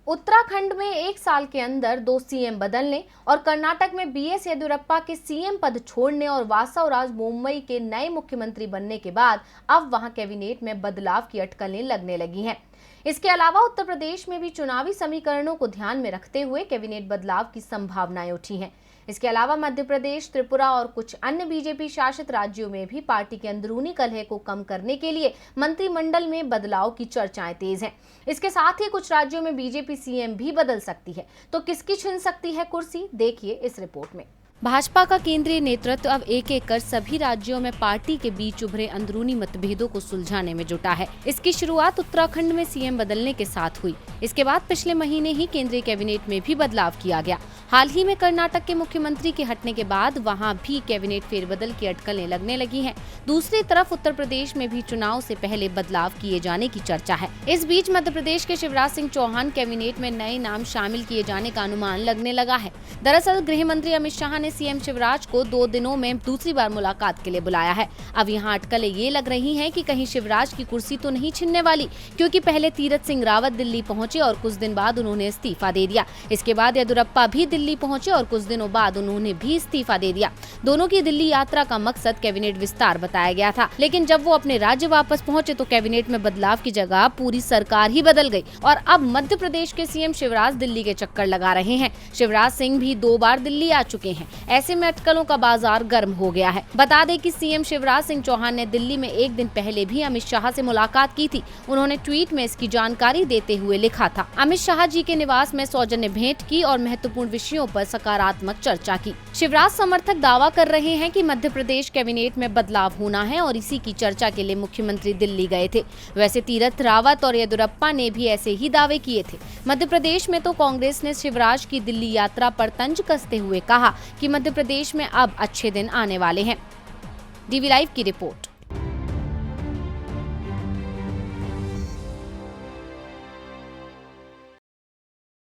उत्तराखंड में एक साल के अंदर 2 सीएम बदलने और कर्नाटक में बीएस येदियुरप्पा के सीएम पद छोड़ने और वासवराज मुंबई के नए मुख्यमंत्री बनने के बाद अब वहां कैबिनेट में बदलाव की अटकलें लगने लगी हैं। इसके अलावा उत्तर प्रदेश में भी चुनावी समीकरणों को ध्यान में रखते हुए कैबिनेट बदलाव की संभावनाएं उठी हैं। इसके अलावा मध्य प्रदेश, त्रिपुरा और कुछ अन्य बीजेपी शासित राज्यों में भी पार्टी के अंदरूनी कलह को कम करने के लिए मंत्रिमंडल में बदलाव की चर्चाएं तेज हैं। इसके साथ ही कुछ राज्यों में बीजेपी सीएम भी बदल सकती है, तो किसकी छिन सकती है कुर्सी, देखिए इस रिपोर्ट में। भाजपा का केंद्रीय नेतृत्व अब एक एक कर सभी राज्यों में पार्टी के बीच उभरे अंदरूनी मतभेदों को सुलझाने में जुटा है। इसकी शुरुआत उत्तराखंड में सीएम बदलने के साथ हुई। इसके बाद पिछले महीने ही केंद्रीय कैबिनेट में भी बदलाव किया गया। हाल ही में कर्नाटक के मुख्यमंत्री के हटने के बाद वहां भी कैबिनेट फेरबदल की अटकलें लगने लगी हैं। दूसरी तरफ उत्तर प्रदेश में भी चुनाव से पहले बदलाव किए जाने की चर्चा है। इस बीच मध्य प्रदेश के शिवराज सिंह चौहान कैबिनेट में नए नाम शामिल किए जाने का अनुमान लगने लगा है। दरअसल गृह मंत्री अमित शाह ने सीएम शिवराज को 2 दिनों में दूसरी बार मुलाकात के लिए बुलाया है। अब यहाँ अटकलें ये लग रही हैं कि कहीं शिवराज की कुर्सी तो नहीं छिनने वाली, क्योंकि पहले तीरथ सिंह रावत दिल्ली पहुंचे और कुछ दिन बाद उन्होंने इस्तीफा दे दिया। इसके बाद येदियुरप्पा भी दिल्ली पहुंचे और कुछ दिनों बाद उन्होंने भी इस्तीफा दे दिया। दोनों की दिल्ली यात्रा का मकसद कैबिनेट विस्तार बताया गया था, लेकिन जब वो अपने राज्य वापस पहुंचे तो कैबिनेट में बदलाव की जगह पूरी सरकार ही बदल गई और अब मध्य प्रदेश के सीएम शिवराज दिल्ली के चक्कर लगा रहे हैं। शिवराज सिंह भी 2 बार दिल्ली आ चुके हैं। ऐसे में अटकलों का बाजार गर्म हो गया है। बता दें कि सीएम शिवराज सिंह चौहान ने दिल्ली में एक दिन पहले भी अमित शाह से मुलाकात की थी। उन्होंने ट्वीट में इसकी जानकारी देते हुए लिखा था, अमित शाह जी के निवास में सौजन्य भेंट की और महत्वपूर्ण विषयों पर सकारात्मक चर्चा की। शिवराज समर्थक दावा कर रहे हैं कि मध्य प्रदेश कैबिनेट में बदलाव होना है और इसी की चर्चा के लिए मुख्यमंत्री दिल्ली गए थे। वैसे तीरथ रावत और येदियुरप्पा ने भी ऐसे ही दावे किए थे। मध्य प्रदेश में तो कांग्रेस ने शिवराज की दिल्ली यात्रा पर तंज कसते हुए कहा कि मध्य प्रदेश में अब अच्छे दिन आने वाले हैं। डीवी लाइव की रिपोर्ट।